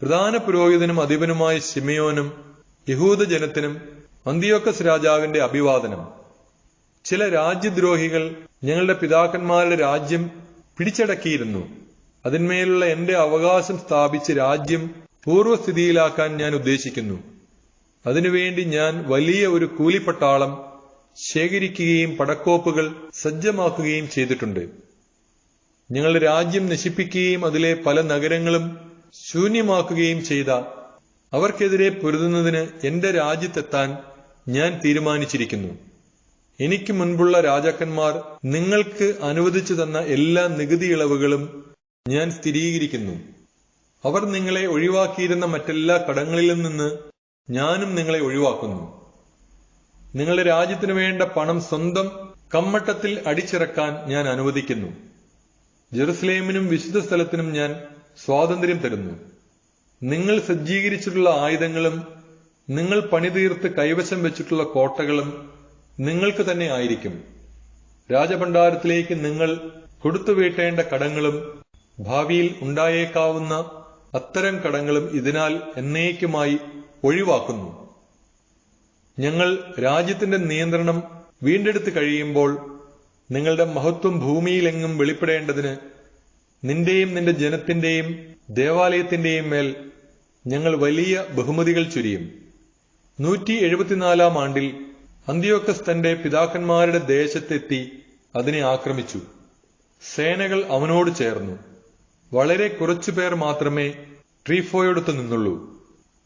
പ്രധാന പുരോഹിതനും അധിപനുമായ ശിമയോനും യഹൂദ ജനത്തിനും അന്തിയോക്കസ് രാജാവിന്റെ അഭിവാദനം. ചില രാജ്യദ്രോഹികൾ ഞങ്ങളുടെ പിതാക്കന്മാരുടെ രാജ്യം പിടിച്ചടക്കിയിരുന്നു. അതിന്മേലുള്ള എന്റെ അവകാശം സ്ഥാപിച്ച് രാജ്യം പൂർവ്വസ്ഥിതിയിലാക്കാൻ ഞാൻ ഉദ്ദേശിക്കുന്നു. അതിനുവേണ്ടി ഞാൻ വലിയ ഒരു കൂലിപ്പട്ടാളം ശേഖരിക്കുകയും പടക്കോപ്പുകൾ സജ്ജമാക്കുകയും ചെയ്തിട്ടുണ്ട്. ഞങ്ങളുടെ രാജ്യം നശിപ്പിക്കുകയും അതിലെ പല നഗരങ്ങളും ശൂന്യമാക്കുകയും ചെയ്ത അവർക്കെതിരെ പൊരുതുന്നതിന് എന്റെ രാജ്യത്തെത്താൻ ഞാൻ തീരുമാനിച്ചിരിക്കുന്നു. എനിക്ക് മുൻപുള്ള രാജാക്കന്മാർ നിങ്ങൾക്ക് അനുവദിച്ചു തന്ന എല്ലാ നികുതി ഇളവുകളും ഞാൻ സ്ഥിരീകരിക്കുന്നു. അവർ നിങ്ങളെ ഒഴിവാക്കിയിരുന്ന മറ്റെല്ലാ കടങ്ങളിലും നിന്ന് ഞാനും നിങ്ങളെ ഒഴിവാക്കുന്നു. നിങ്ങളുടെ രാജ്യത്തിനു വേണ്ട പണം സ്വന്തം കമ്മട്ടത്തിൽ അടിച്ചിറക്കാൻ ഞാൻ അനുവദിക്കുന്നു. ജെറുസലേമിനും വിശുദ്ധ സ്ഥലത്തിനും ഞാൻ സ്വാതന്ത്ര്യം തരുന്നു. നിങ്ങൾ സജ്ജീകരിച്ചിട്ടുള്ള ആയുധങ്ങളും നിങ്ങൾ പണിതീർത്ത് കൈവശം വെച്ചിട്ടുള്ള കോട്ടകളും നിങ്ങൾക്ക് തന്നെ ആയിരിക്കും. രാജഭണ്ഡാരത്തിലേക്ക് നിങ്ങൾ കൊടുത്തുവീട്ടേണ്ട കടങ്ങളും ഭാവിയിൽ ഉണ്ടായേക്കാവുന്ന അത്തരം കടങ്ങളും ഇതിനാൽ എന്നേക്കുമായി ഒഴിവാക്കുന്നു. ഞങ്ങൾ രാജ്യത്തിന്റെ നിയന്ത്രണം വീണ്ടെടുത്ത് കഴിയുമ്പോൾ നിങ്ങളുടെ മഹത്വം ഭൂമിയിലെങ്ങും വെളിപ്പെടേണ്ടതിന് നിന്റെയും നിന്റെ ജനത്തിന്റെയും ദേവാലയത്തിന്റെയും മേൽ ഞങ്ങൾ വലിയ ബഹുമതികൾ ചൊരിയും. 174-ാം ആണ്ടിൽ അന്തിയോക്കസ് തന്റെ പിതാക്കന്മാരുടെ ദേശത്തെത്തി അതിനെ ആക്രമിച്ചു. സേനകൾ അവനോട് ചേർന്നു. വളരെ കുറച്ചുപേർ മാത്രമേ ട്രീഫോയോടൊത്ത് നിന്നുള്ളൂ.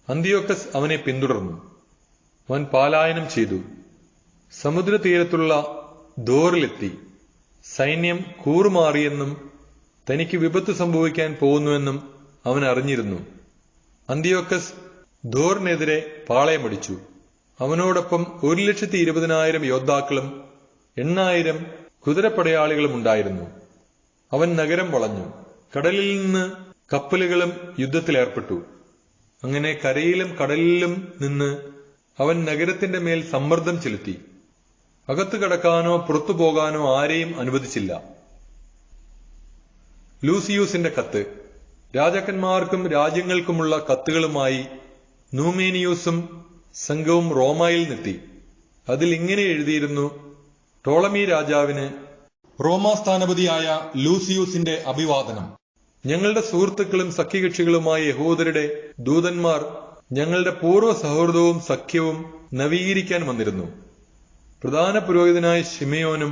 അന്തിയോക്കസ് അവനെ പിന്തുടർന്നു. അവൻ പലായനം ചെയ്തു. സമുദ്രതീരത്തുള്ള ദോറിലെത്തി. സൈന്യം കൂറുമാറിയെന്നും തനിക്ക് വിപത്ത് സംഭവിക്കാൻ പോകുന്നുവെന്നും അവൻ അറിഞ്ഞിരുന്നു. അന്തിയോക്കസ് ദോറിനെതിരെ പാളയമടിച്ചു. അവനോടൊപ്പം 1,20,000 യോദ്ധാക്കളും 8,000 കുതിരപ്പടയാളികളും ഉണ്ടായിരുന്നു. അവൻ നഗരം വളഞ്ഞു. കടലിൽ നിന്ന് കപ്പലുകളും യുദ്ധത്തിലേർപ്പെട്ടു. അങ്ങനെ കരയിലും കടലിലും നിന്ന് അവൻ നഗരത്തിന്റെ മേൽ സമ്മർദ്ദം ചെലുത്തി. അകത്തു കടക്കാനോ പുറത്തു പോകാനോ ആരെയും അനുവദിച്ചില്ല. ലൂസിയൂസിന്റെ കത്ത്. രാജാക്കന്മാർക്കും രാജ്യങ്ങൾക്കുമുള്ള കത്തുകളുമായി നൂമേനിയൂസും സംഘവും റോമായിൽ നിന്നെത്തി. അതിൽ ഇങ്ങനെ എഴുതിയിരുന്നു: ടോളമി രാജാവിന് റോമാ സ്ഥാനപതിയായ ലൂസിയൂസിന്റെ അഭിവാദനം. ഞങ്ങളുടെ സുഹൃത്തുക്കളും സഖ്യകക്ഷികളുമായ യഹൂദരുടെ ദൂതന്മാർ ഞങ്ങളുടെ പൂർവ്വ സൗഹൃദവും സഖ്യവും നവീകരിക്കാൻ വന്നിരുന്നു. പ്രധാന പുരോഹിതനായ ശിമയോനും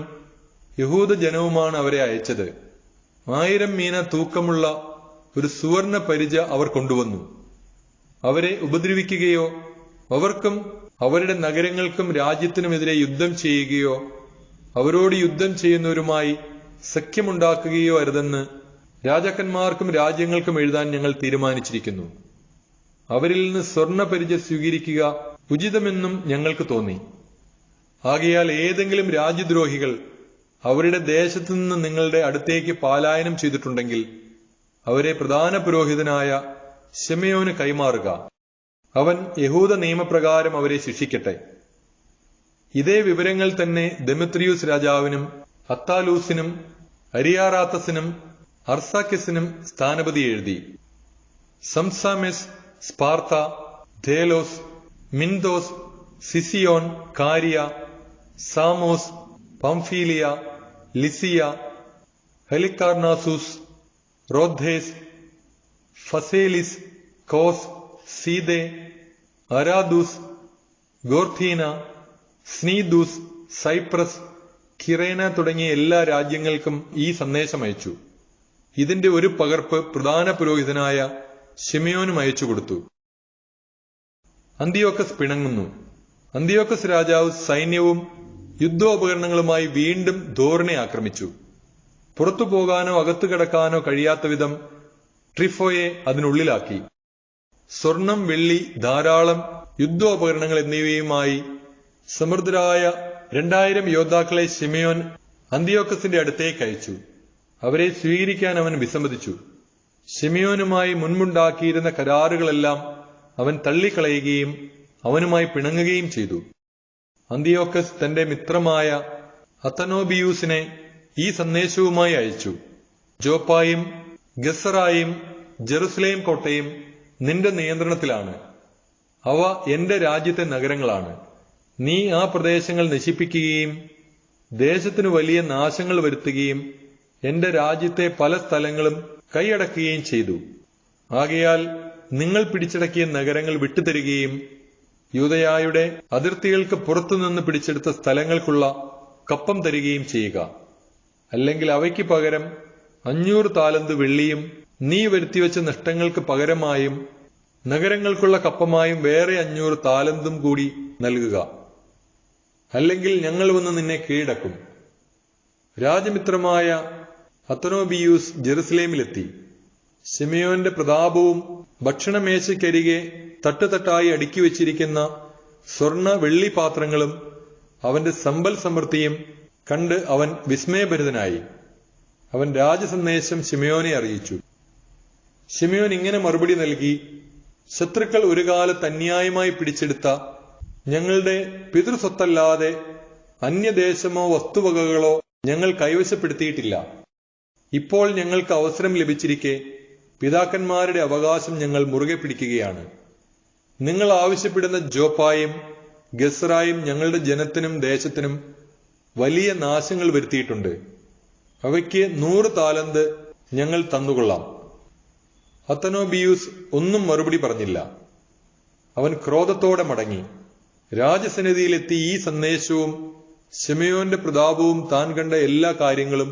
യഹൂദ ജനവുമാണ് അവരെ അയച്ചത്. 1000 മീന തൂക്കമുള്ള ഒരു സുവർണ പരിച അവർ കൊണ്ടുവന്നു. അവരെ ഉപദ്രവിക്കുകയോ അവർക്കും അവരുടെ നഗരങ്ങൾക്കും രാജ്യത്തിനുമെതിരെ യുദ്ധം ചെയ്യുകയോ അവരോട് യുദ്ധം ചെയ്യുന്നവരുമായി സഖ്യമുണ്ടാക്കുകയോ അരുതെന്ന് രാജാക്കന്മാർക്കും രാജ്യങ്ങൾക്കും എഴുതാൻ ഞങ്ങൾ തീരുമാനിച്ചിരിക്കുന്നു. അവരിൽ നിന്ന് സ്വർണ പരിച സ്വീകരിക്കുക ഉചിതമെന്നും ഞങ്ങൾക്ക് തോന്നി. ആകയാൽ ഏതെങ്കിലും രാജ്യദ്രോഹികൾ അവരുടെ ദേശത്തുനിന്ന് നിങ്ങളുടെ അടുത്തേക്ക് പലായനം ചെയ്തിട്ടുണ്ടെങ്കിൽ അവരെ പ്രധാന പുരോഹിതനായ ശിമയോന് കൈമാറുക. അവൻ യഹൂദ നിയമപ്രകാരം അവരെ ശിക്ഷിക്കട്ടെ. ഇതേ വിവരങ്ങൾ തന്നെ ദെമത്രിയൂസ് രാജാവിനും അത്താലൂസിനും അരിയാറാത്തസിനും അർസാക്കിസിനും സ്ഥാനപതി എഴുതി. സംസാമെസ്, Sparta, ദേലോസ്, മിൻദോസ്, സിസിയോൻ, കാരിയ, Samos, പംഫീലിയ, Lisiya, ഹെലിക്കാർനാസൂസ്, റോദ്ദേസ്, ഫസേലിസ്, cos, സീദെ, അരാദൂസ്, ഗോർഥീന, സ്നീദൂസ്, Cyprus, കിറേന തുടങ്ങിയ എല്ലാ രാജ്യങ്ങൾക്കും ഈ സന്ദേശം അയച്ചു. ഇതിന്റെ ഒരു പകർപ്പ് പ്രധാന പുരോഹിതനായ ശിമയോനും അയച്ചു കൊടുത്തു. അന്തിയോക്കസ് പിണങ്ങുന്നു. അന്തിയോക്കസ് രാജാവ് സൈന്യവും യുദ്ധോപകരണങ്ങളുമായി വീണ്ടും ദോറിനെ ആക്രമിച്ചു. പുറത്തു പോകാനോ അകത്തു കിടക്കാനോ കഴിയാത്ത വിധം ട്രിഫോയെ അതിനുള്ളിലാക്കി. സ്വർണം, വെള്ളി, ധാരാളം യുദ്ധോപകരണങ്ങൾ എന്നിവയുമായി സമൃദ്ധരായ 2000 യോദ്ധാക്കളെ ശിമയോൻ അന്തിയോക്കസിന്റെ അടുത്തേക്ക് അയച്ചു. അവരെ സ്വീകരിക്കാൻ അവൻ വിസമ്മതിച്ചു. ശിമയോനുമായി മുൻപുണ്ടാക്കിയിരുന്ന കരാറുകളെല്ലാം അവൻ തള്ളിക്കളയുകയും അവനുമായി പിണങ്ങുകയും ചെയ്തു. അന്തിയോക്കസ് തന്റെ മിത്രമായ അത്തനോബിയൂസിനെ ഈ സന്ദേശവുമായി അയച്ചു: ജോപ്പായും ഗസറായും ജെറുസലേം കോട്ടയും നിന്റെ നിയന്ത്രണത്തിലാണ്. അവ എന്റെ രാജ്യത്തെ നഗരങ്ങളാണ്. നീ ആ പ്രദേശങ്ങൾ നശിപ്പിക്കുകയും ദേശത്തിനു വലിയ നാശങ്ങൾ വരുത്തുകയും എന്റെ രാജ്യത്തെ പല സ്ഥലങ്ങളും കൈയടക്കുകയും ചെയ്തു. ആകയാൽ നിങ്ങൾ പിടിച്ചടക്കിയ നഗരങ്ങൾ വിട്ടുതരികയും യൂദയായുടെ അതിർത്തികൾക്ക് പുറത്തുനിന്ന് പിടിച്ചെടുത്ത സ്ഥലങ്ങൾക്കുള്ള കപ്പം തരികയും ചെയ്യുക. അല്ലെങ്കിൽ അവയ്ക്ക് പകരം 500 താലന്ത് വെള്ളിയും നീ വരുത്തിവെച്ച നഷ്ടങ്ങൾക്ക് പകരമായും നഗരങ്ങൾക്കുള്ള കപ്പമായും വേറെ 500 താലന്തും കൂടി നൽകുക. അല്ലെങ്കിൽ ഞങ്ങൾ വന്ന് നിന്നെ കീഴടക്കും. രാജമിത്രമായ അത്തനോബിയൂസ് ജെറുസലേമിലെത്തി. ശിമയോന്റെ പ്രതാപവും ഭക്ഷണമേശയ്ക്കരികെ തട്ടുതട്ടായി അടുക്കി വച്ചിരിക്കുന്ന സ്വർണ വെള്ളി പാത്രങ്ങളും അവന്റെ സമ്പൽ സമൃദ്ധിയും കണ്ട് അവൻ വിസ്മയഭരിതനായി. അവൻ രാജസന്ദേശം ശിമയോനെ അറിയിച്ചു. ശിമയോൻ ഇങ്ങനെ മറുപടി നൽകി: ശത്രുക്കൾ ഒരു കാലത്ത് അന്യായമായി പിടിച്ചെടുത്ത ഞങ്ങളുടെ പിതൃസ്വത്തല്ലാതെ അന്യദേശമോ വസ്തുവകകളോ ഞങ്ങൾ കൈവശപ്പെടുത്തിയിട്ടില്ല. ഇപ്പോൾ ഞങ്ങൾക്ക് അവസരം ലഭിച്ചിരിക്കെ പിതാക്കന്മാരുടെ അവകാശം ഞങ്ങൾ മുറുകെ പിടിക്കുകയാണ്. നിങ്ങൾ ആവശ്യപ്പെടുന്ന ജോപ്പായും ഗസറായും ഞങ്ങളുടെ ജനത്തിനും ദേശത്തിനും വലിയ നാശങ്ങൾ വരുത്തിയിട്ടുണ്ട്. അവയ്ക്ക് 100 താലന്ത് ഞങ്ങൾ തന്നുകൊള്ളാം. അത്തനോബിയൂസ് ഒന്നും മറുപടി പറഞ്ഞില്ല. അവൻ ക്രോധത്തോടെ മടങ്ങി. രാജസന്നിധിയിലെത്തി ഈ സന്ദേശവും ശിമയോന്റെ പ്രതാപവും താൻ കണ്ട എല്ലാ കാര്യങ്ങളും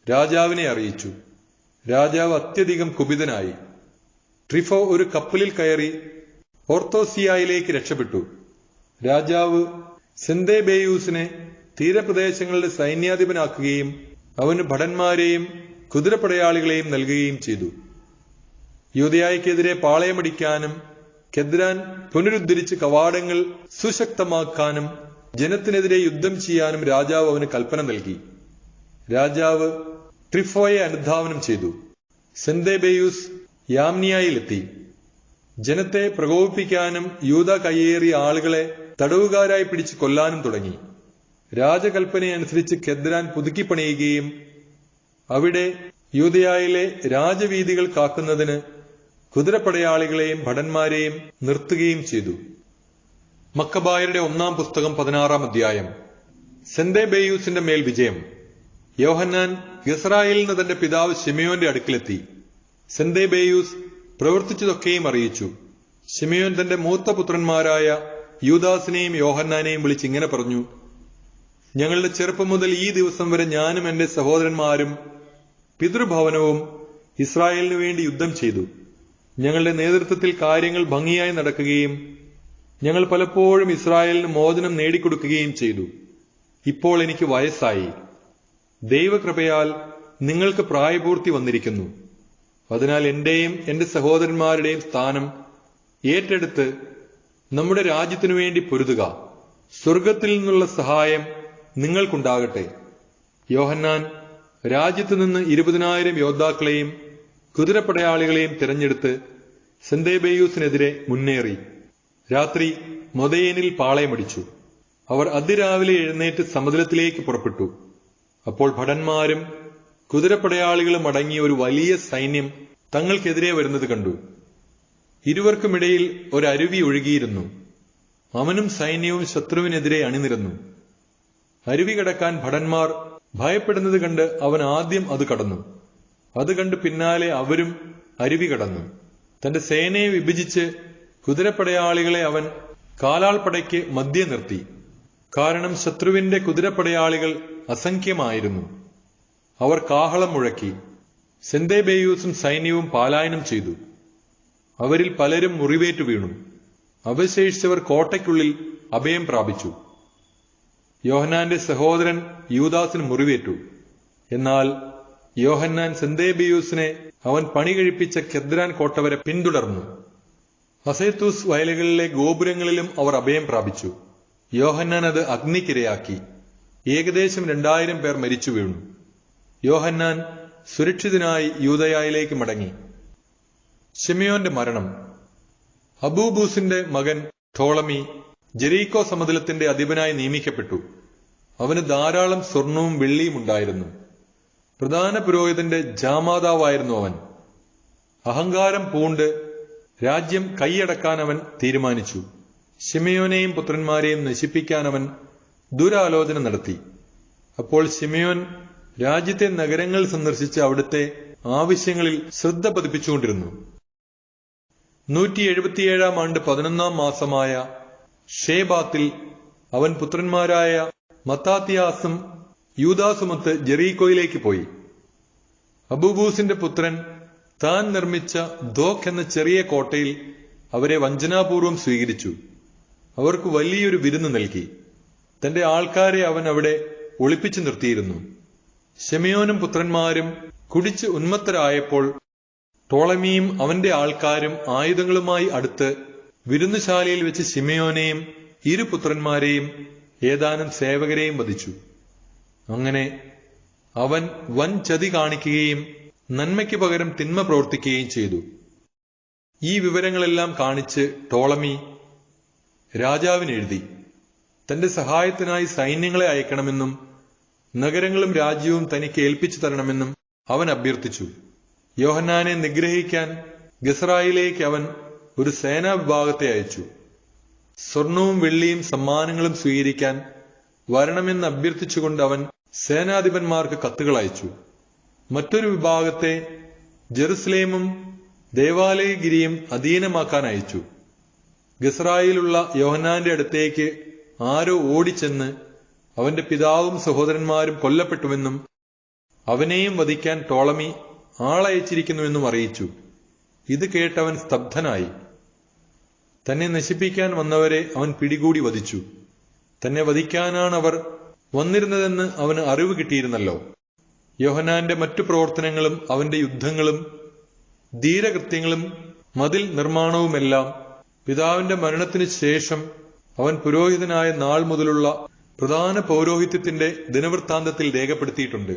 രാജാവിനെ അറിയിച്ചു. രാജാവ് അത്യധികം കുപിതനായി. ട്രിഫോ ഒരു കപ്പലിൽ കയറി ഓർത്തോസിയായിലേക്ക് രക്ഷപ്പെട്ടു. രാജാവ് സെന്തേബേയൂസിനെ തീരപ്രദേശങ്ങളുടെ സൈന്യാധിപനാക്കുകയും അവന് ഭടന്മാരെയും കുതിരപ്പടയാളികളെയും നൽകുകയും ചെയ്തു. യൂദയായ്ക്കെതിരെ പാളയമടിക്കാനും കെദ്രാൻ പുനരുദ്ധരിച്ച് കവാടങ്ങൾ സുശക്തമാക്കാനും ജനത്തിനെതിരെ യുദ്ധം ചെയ്യാനും രാജാവ് അവന് കൽപ്പന നൽകി. രാജാവ് ട്രിഫോയെ അനുധാവനം ചെയ്തു. സെന്തേബേയൂസ് യാമ്നിയായിലെത്തി. ജനത്തെ പ്രകോപിപ്പിക്കാനും യൂദ കയ്യേറിയ ആളുകളെ തടവുകാരായി പിടിച്ച് കൊല്ലാനും തുടങ്ങി. രാജകൽപ്പനയനുസരിച്ച് കെദ്രാൻ പുതുക്കിപ്പണിയുകയും അവിടെ യൂദയായിലെ രാജവീഥികൾ കാക്കുന്നതിന് കുതിരപ്പടയാളികളെയും ഭടന്മാരെയും നിർത്തുകയും ചെയ്തു. മക്കബായരുടെ 1-ാം പുസ്തകം 16-ാം അധ്യായം. സെന്തേബേയൂസിന്റെ മേൽ വിജയം. യോഹന്നാൻ ഗസറായിൽ നിന്ന് തന്റെ പിതാവ് ശിമയോന്റെ അടുക്കിലെത്തി. സെന്തേബേയൂസ് പ്രവർത്തിച്ചതൊക്കെയും അറിയിച്ചു. ശിമയോൻ തന്റെ മൂത്ത പുത്രന്മാരായ യൂദാസിനെയും യോഹന്നാനെയും വിളിച്ചിങ്ങനെ പറഞ്ഞു: ഞങ്ങളുടെ ചെറുപ്പം മുതൽ ഈ ദിവസം വരെ ഞാനും എന്റെ സഹോദരന്മാരും പിതൃഭവനവും ഇസ്രായേലിനു വേണ്ടി യുദ്ധം ചെയ്തു. ഞങ്ങളുടെ നേതൃത്വത്തിൽ കാര്യങ്ങൾ ഭംഗിയായി നടക്കുകയും ഞങ്ങൾ പലപ്പോഴും ഇസ്രായേലിന് മോചനം നേടിക്കൊടുക്കുകയും ചെയ്തു. ഇപ്പോൾ എനിക്ക് വയസ്സായി. ദൈവകൃപയാൽ നിങ്ങൾക്ക് പ്രായപൂർത്തി വന്നിരിക്കുന്നു. അതിനാൽ എന്റെയും എന്റെ സഹോദരന്മാരുടെയും സ്ഥാനം ഏറ്റെടുത്ത് നമ്മുടെ രാജ്യത്തിനു വേണ്ടി പൊരുതുക. സ്വർഗത്തിൽ നിന്നുള്ള സഹായം നിങ്ങൾക്കുണ്ടാകട്ടെ. യോഹന്നാൻ രാജ്യത്തു നിന്ന് 20,000 യോദ്ധാക്കളെയും കുതിരപ്പടയാളികളെയും തിരഞ്ഞെടുത്ത് സെന്തേബേയൂസിനെതിരെ മുന്നേറി രാത്രി മൊദയേനിൽ പാളയമടിച്ചു. അവർ അതിരാവിലെ എഴുന്നേറ്റ് സമുദ്രത്തിലേക്ക് പുറപ്പെട്ടു. അപ്പോൾ ഭടന്മാരും കുതിരപ്പടയാളികളും അടങ്ങിയ ഒരു വലിയ സൈന്യം തങ്ങൾക്കെതിരെ വരുന്നത് കണ്ടു. ഇരുവർക്കുമിടയിൽ ഒരരുവി ഒഴുകിയിരുന്നു. അവനും സൈന്യവും ശത്രുവിനെതിരെ അണിനിരന്നു. അരുവി കടക്കാൻ ഭടന്മാർ ഭയപ്പെടുന്നത് കണ്ട് അവൻ ആദ്യം അത് കടന്നു. അത് കണ്ട് പിന്നാലെ അവരും അരുവി കടന്നു. തന്റെ സേനയെ വിഭജിച്ച് കുതിരപ്പടയാളികളെ അവൻ കാലാൾപ്പടയ്ക്ക് മധ്യേ നിർത്തി. കാരണം ശത്രുവിന്റെ കുതിരപ്പടയാളികൾ അസംഖ്യമായിരുന്നു. അവർ കാഹളം മുഴക്കി. സെന്തേബേയൂസും സൈന്യവും പലായനം ചെയ്തു. അവരിൽ പലരും മുറിവേറ്റു വീണു. അവശേഷിച്ചവർ കോട്ടയ്ക്കുള്ളിൽ അഭയം പ്രാപിച്ചു. യോഹന്നാന്റെ സഹോദരൻ യൂദാസിന് മുറിവേറ്റു. എന്നാൽ യോഹന്നാൻ സെന്തേബിയൂസിനെ അവൻ പണി കഴിപ്പിച്ച കെദ്രാൻ കോട്ട വരെ പിന്തുടർന്നു. അസേത്തൂസ് വയലുകളിലെ ഗോപുരങ്ങളിലും അവർ അഭയം പ്രാപിച്ചു. യോഹന്നാൻ അത് അഗ്നിക്കിരയാക്കി. ഏകദേശം 2000 പേർ മരിച്ചു വീണു. യോഹന്നാൻ സുരക്ഷിതനായി യൂദയായിലേക്ക് മടങ്ങി. ശിമയോന്റെ മരണം. അബൂബൂസിന്റെ മകൻ ടോളമി ജെറീക്കോ സമതലത്തിന്റെ അധിപനായി നിയമിക്കപ്പെട്ടു. അവന് ധാരാളം സ്വർണവും വെള്ളിയും ഉണ്ടായിരുന്നു. പ്രധാന പുരോഹിതന്റെ ജാമാതാവായിരുന്നു അവൻ. അഹങ്കാരം പൂണ്ട് രാജ്യം കൈയടക്കാൻ അവൻ തീരുമാനിച്ചു. ശിമയോനെയും പുത്രന്മാരെയും നശിപ്പിക്കാൻ അവൻ ദുരാലോചന നടത്തി. അപ്പോൾ ശിമയോൻ രാജ്യത്തെ നഗരങ്ങൾ സന്ദർശിച്ച് അവിടുത്തെ ആവശ്യങ്ങളിൽ ശ്രദ്ധ പതിപ്പിച്ചുകൊണ്ടിരുന്നു. 177 ആണ്ട് 11 മാസമായ ഷേബാത്തിൽ അവൻ പുത്രന്മാരായ മത്താത്തിയാസും യൂദാസുമൊത്ത് ജെറീക്കോയിലേക്ക് പോയി. അബൂബൂസിന്റെ പുത്രൻ താൻ നിർമ്മിച്ച ദോഖ് എന്ന ചെറിയ കോട്ടയിൽ അവരെ വഞ്ചനാപൂർവം സ്വീകരിച്ചു. അവർക്ക് വലിയൊരു വിരുന്ന് നൽകി. തന്റെ ആൾക്കാരെ അവൻ അവിടെ ഒളിപ്പിച്ചു നിർത്തിയിരുന്നു. ശിമയോനും പുത്രന്മാരും കുടിച്ച് ഉന്മത്തരായപ്പോൾ ടോളമിയും അവന്റെ ആൾക്കാരും ആയുധങ്ങളുമായി അടുത്ത് വിരുന്നുശാലയിൽ വെച്ച് ശിമയോനെയും 2 പുത്രന്മാരെയും ഏതാനും സേവകരെയും വധിച്ചു. അങ്ങനെ അവൻ വൻ ചതി കാണിക്കുകയും നന്മയ്ക്ക് പകരം തിന്മ പ്രവർത്തിക്കുകയും ചെയ്തു. ഈ വിവരങ്ങളെല്ലാം കാണിച്ച് ടോളമി രാജാവിനെഴുതി തന്റെ സഹായത്തിനായി സൈന്യങ്ങളെ അയക്കണമെന്നും നഗരങ്ങളും രാജ്യവും തനിക്ക് ഏൽപ്പിച്ചു തരണമെന്നും അവൻ അഭ്യർത്ഥിച്ചു. യോഹന്നാനെ നിഗ്രഹിക്കാൻ ഗസ്രായിലേക്ക് അവൻ ഒരു സേനാ വിഭാഗത്തെ അയച്ചു. സ്വർണവും വെള്ളിയും സമ്മാനങ്ങളും സ്വീകരിക്കാൻ വരണമെന്ന് അഭ്യർത്ഥിച്ചുകൊണ്ട് അവൻ സേനാധിപന്മാർക്ക് കത്തുകൾ അയച്ചു. മറ്റൊരു വിഭാഗത്തെ ജെറുസലേമും ദേവാലയഗിരിയും അധീനമാക്കാൻ അയച്ചു. ഗസ്രായിലുള്ള യോഹന്നാന്റെ അടുത്തേക്ക് ആരോ ഓടിച്ചെന്ന് അവന്റെ പിതാവും സഹോദരന്മാരും കൊല്ലപ്പെട്ടുവെന്നും അവനെയും വധിക്കാൻ ടോളമി ആളയച്ചിരിക്കുന്നുവെന്നും അറിയിച്ചു. ഇത് കേട്ടവൻ സ്തബ്ധനായി. തന്നെ നശിപ്പിക്കാൻ വന്നവരെ അവൻ പിടികൂടി വധിച്ചു. തന്നെ വധിക്കാനാണ് അവർ വന്നിരുന്നതെന്ന് അവന് അറിവ് കിട്ടിയിരുന്നല്ലോ. യോഹന്നാന്റെ മറ്റു പ്രവർത്തനങ്ങളും അവന്റെ യുദ്ധങ്ങളും ധീരകൃത്യങ്ങളും മതിൽ നിർമ്മാണവുമെല്ലാം പിതാവിന്റെ മരണത്തിനു ശേഷം അവൻ പുരോഹിതനായ നാൾ മുതലുള്ള പ്രധാന പൗരോഹിത്യത്തിന്റെ ദിനവൃത്താന്തത്തിൽ രേഖപ്പെടുത്തിയിട്ടുണ്ട്.